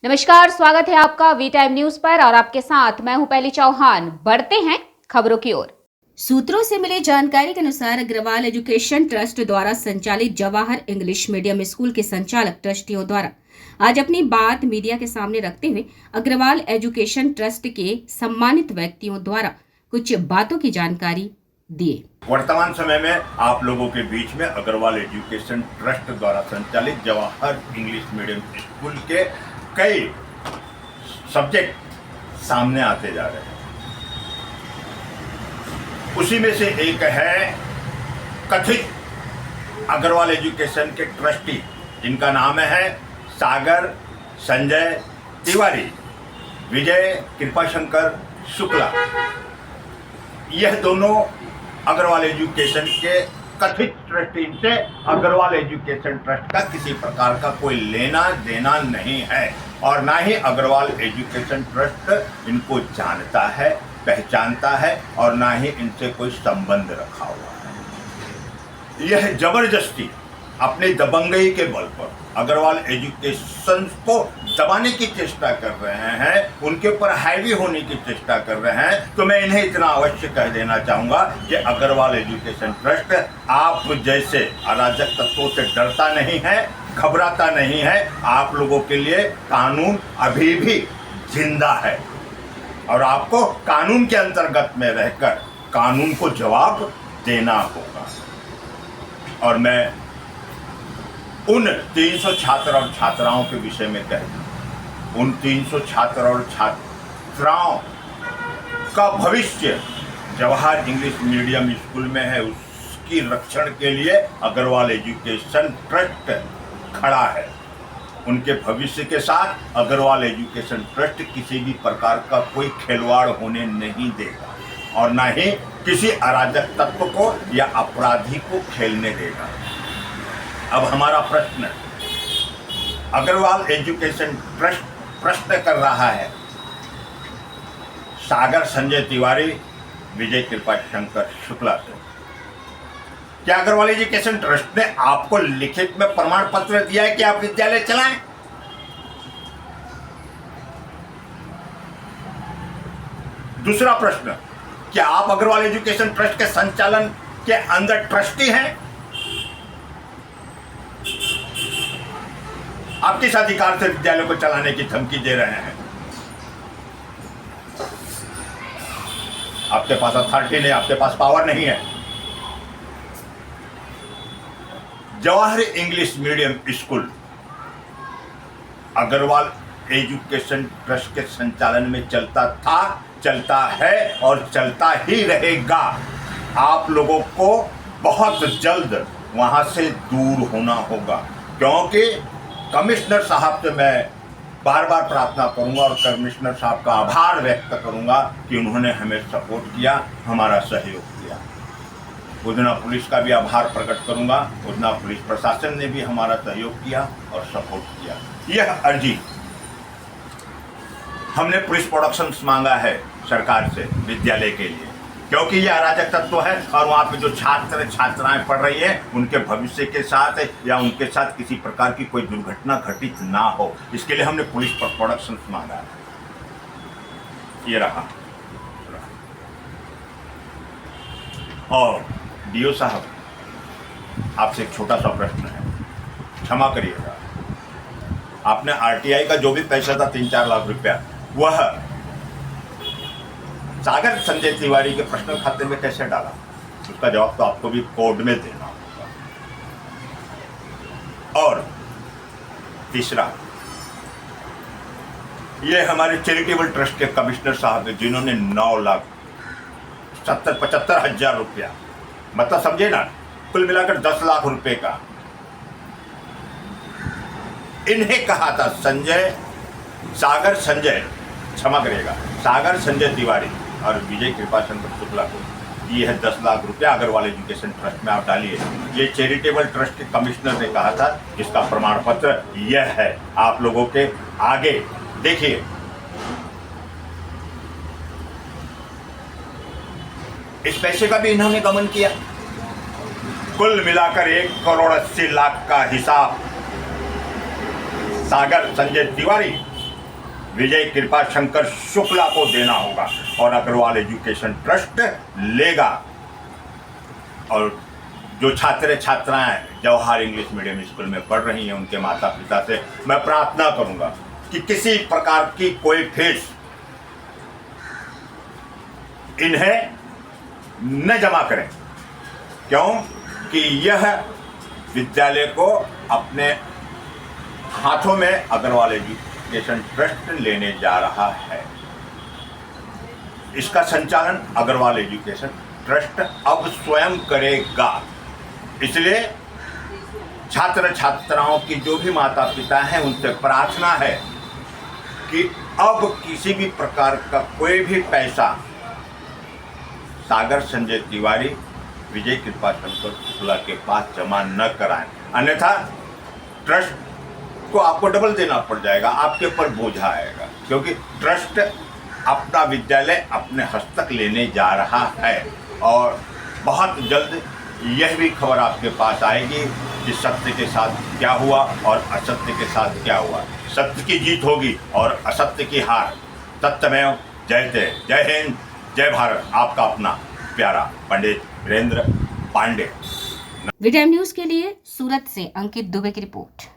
नमस्कार, स्वागत है आपका वी टाइम न्यूज पर और आपके साथ मैं हूं पहली चौहान। बढ़ते हैं खबरों की ओर। सूत्रों से मिली जानकारी के अनुसार अग्रवाल एजुकेशन ट्रस्ट द्वारा संचालित जवाहर इंग्लिश मीडियम स्कूल के संचालक ट्रस्टियों द्वारा आज अपनी बात मीडिया के सामने रखते हुए अग्रवाल एजुकेशन ट्रस्ट के सम्मानित व्यक्तियों द्वारा कुछ बातों की जानकारी दिए। वर्तमान समय में आप लोगों के बीच में अग्रवाल एजुकेशन ट्रस्ट द्वारा संचालित जवाहर इंग्लिश मीडियम स्कूल के कई सब्जेक्ट सामने आते जा रहे हैं। उसी में से एक है कथित अग्रवाल एजुकेशन के ट्रस्टी, जिनका नाम है सागर संजय तिवारी, विजय कृपाशंकर शुक्ला। यह दोनों अग्रवाल एजुकेशन के कथित ट्रस्टी से अग्रवाल एजुकेशन ट्रस्ट का किसी प्रकार का कोई लेना देना नहीं है और ना ही अग्रवाल एजुकेशन ट्रस्ट इनको जानता है, पहचानता है और ना ही इनसे कोई संबंध रखा हुआ है। यह जबरदस्ती अपने दबंगई के बल पर अग्रवाल एजुकेशन को दबाने की चेष्टा कर रहे हैं, उनके ऊपर हावी होने की चेष्टा कर रहे हैं। तो मैं इन्हें इतना अवश्य कह देना चाहूँगा कि अग्रवाल एजुकेशन ट्रस्ट आप जैसे अराजक तत्वों से डरता नहीं है, घबराता नहीं है। आप लोगों के लिए कानून अभी भी जिंदा है और आपको कानून के अंतर्गत में रहकर कानून को जवाब देना होगा। और मैं उन 300 छात्र और छात्राओं के विषय में कह दूं, उन 300 छात्र और छात्राओं का भविष्य जवाहर इंग्लिश मीडियम स्कूल में है। उसकी रक्षण के लिए अग्रवाल एजुकेशन ट्रस्ट खड़ा है। उनके भविष्य के साथ अग्रवाल एजुकेशन ट्रस्ट किसी भी प्रकार का कोई खिलवाड़ होने नहीं देगा और ना ही किसी अराजक तत्व को या अपराधी को खेलने देगा। अब हमारा प्रश्न, अग्रवाल एजुकेशन ट्रस्ट प्रश्न कर रहा है सागर संजय तिवारी, विजय कृपाशंकर शुक्ला से, क्या अग्रवाल एजुकेशन ट्रस्ट ने आपको लिखित में प्रमाण पत्र दिया है कि आप विद्यालय चलाएं? दूसरा प्रश्न, क्या आप अग्रवाल एजुकेशन ट्रस्ट के संचालन के अंदर ट्रस्टी हैं? आप किस अधिकार से विद्यालय को चलाने की धमकी दे रहे हैं? आपके पास अथॉरिटी नहीं, आपके पास पावर नहीं है। Jawahar English medium school Agrawal education trust के संचालन में चलता था, चलता है और चलता ही रहेगा। आप लोगों को बहुत जल्द वहां से दूर होना होगा, क्योंकि कमिश्नर साहब से मैं बार बार प्रार्थना करूंगा और कमिश्नर साहब का आभार व्यक्त करूंगा कि उन्होंने हमें सपोर्ट किया, हमारा सहयोग किया। उधना पुलिस का भी आभार प्रकट करूंगा, उधना पुलिस प्रशासन ने भी हमारा सहयोग किया और सपोर्ट किया। यह अर्जी हमने पुलिस प्रोडक्शंस मांगा है सरकार से विद्यालय के लिए, क्योंकि ये अराजक तत्व है और वहाँ पे जो छात्र छात्राएं पढ़ रही हैं उनके भविष्य के साथ या उनके साथ किसी प्रकार की कोई दुर्घटना घटित ना हो, इसके लिए हमने पुलिस पर प्रोडक्शन मांगा है। ये रहा। और डीओ साहब, आपसे एक छोटा सा प्रश्न है, क्षमा करिएगा। आपने आरटीआई का जो भी पैसा था 3-4 लाख रुपया, वह सागर संजय तिवारी के पर्सनल खाते में कैसे डाला? उसका जवाब तो आपको भी कोर्ट में देना होगा। और तीसरा, ये हमारे चैरिटेबल ट्रस्ट के कमिश्नर साहब हैं, जिन्होंने 9,75,000 रुपया, मतलब समझे ना, कुल मिलाकर 10 लाख रुपए का इन्हें कहा था सागर संजय तिवारी और विजय कृपाशंकर शुक्ला को, ये है 10 लाख रुपया अग्रवाल एजुकेशन ट्रस्ट में आप डालिए। ये चैरिटेबल ट्रस्ट के कमिश्नर ने कहा था, जिसका प्रमाण पत्र यह है, आप लोगों के आगे देखिए। इस पैसे का भी इन्होंने गमन किया। कुल मिलाकर 1,80,00,000 का हिसाब सागर संजय तिवारी विजय कृपा शंकर शुक्ला को देना होगा और अग्रवाल एजुकेशन ट्रस्ट लेगा। और जो छात्र छात्राएं जवाहर इंग्लिश मीडियम स्कूल में पढ़ रही हैं उनके माता पिता से मैं प्रार्थना करूंगा कि किसी प्रकार की कोई फीस इन्हें न जमा करें, क्यों कि यह विद्यालय को अपने हाथों में अग्रवाल एजुकेशन ट्रस्ट लेने जा रहा है। इसका संचालन अग्रवाल एजुकेशन ट्रस्ट अब स्वयं करेगा। इसलिए छात्र छात्राओं की जो भी माता पिता हैं उनसे प्रार्थना है कि अब किसी भी प्रकार का कोई भी पैसा सागर संजय तिवारी विजय कृपा शंकर शुक्ला के पास जमा न कराएं, अन्यथा ट्रस्ट को आपको डबल देना पड़ जाएगा, आपके ऊपर बोझा आएगा, क्योंकि ट्रस्ट अपना विद्यालय अपने हस्तक लेने जा रहा है। और बहुत जल्द यह भी खबर आपके पास आएगी कि सत्य के साथ क्या हुआ और असत्य के साथ क्या हुआ। सत्य की जीत होगी और असत्य की हार। सत्यमेव जयते। जय हिंद, जय भारत। आपका अपना प्यारा Pandit Virendra Pandey. V time news के लिए सूरत से अंकित दुबे की रिपोर्ट।